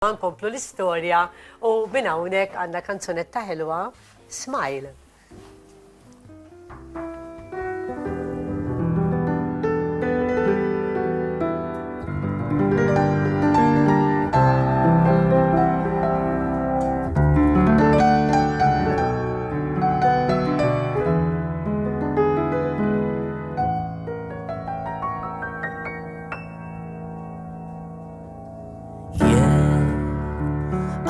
Nkomplu l-istorja u minn hawnhekk għandna kanzunetta ħelwa, Smile.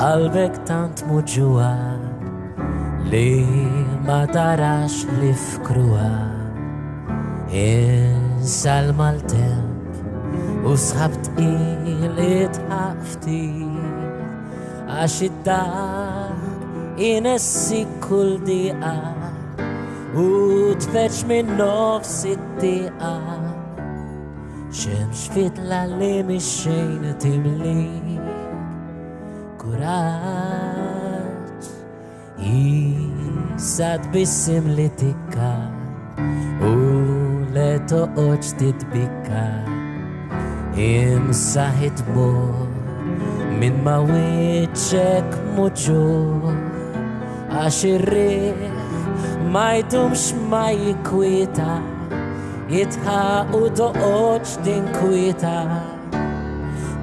Qalbek tant muġuwa li ma tarax li fkruwa insalma l-temp u sħabt il-itħafti għax id-dar inessi kull diqa u tfeċ minn nofs id-diqa xemx fitla li mix-xejn timli kuraġġ jisad bissim li tikka u le toqgħodx titbikka imsaħit mur minn ma wiċċek muġġur għax ir-riħ ma jdumx ma jikwieta jitħaq u toqgħodx tinkwieta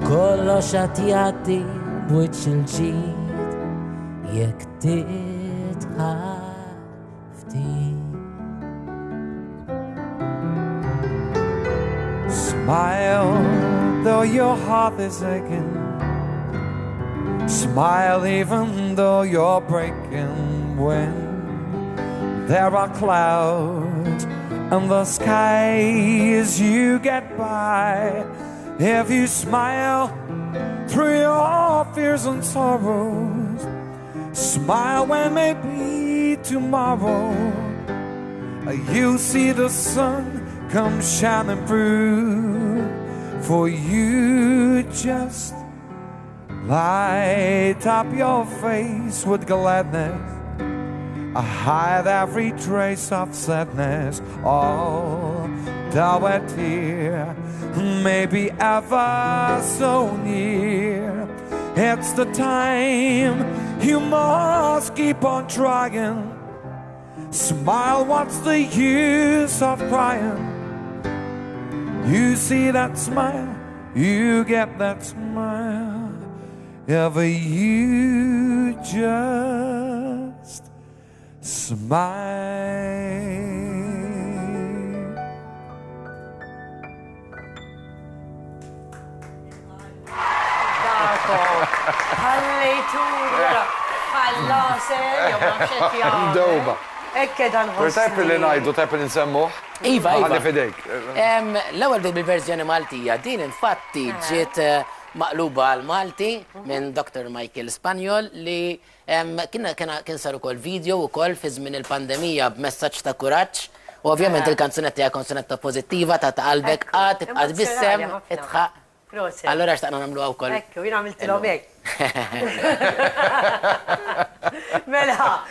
kollox qed jgħaddi b'wiċċ il-ġid jekk titħaf ftit. Smile though your heart is aching. Smile even though you're breaking when there are clouds and the skies you get by. If you smile through your fears and sorrows, smile when maybe tomorrow you'll see the sun come shining through for you. Just light up your face with gladness, hide every trace of sadness. Though a tear may be ever so near, it's the time you must keep on trying. Smile, what's the use of crying? You see that smile, you get that smile, if you just smile. Ħallejtura, ħallasel, jew nafxet jgħamil. Doba. Ekke dan ħosni. Tajp li najdu, tajp li nsemmuħ? Iva. Għalli fidejk. L-ewwel bil-verżjoni Maltija, din infatti ġiet maqluba għal Malti minn Dr. Michael Spanjol li kien sar ukoll video ukoll fi żmien il-pandemija b'messaġġ ta' kuraġġ u ovvjament il-kanzunetta hija kanzunetta pożittiva ta' qalbek tibqa' tbissem itħaq. Allora xtaqna nagħmluha wkoll. Ekku, jien għamiltilhom hekk. Mela,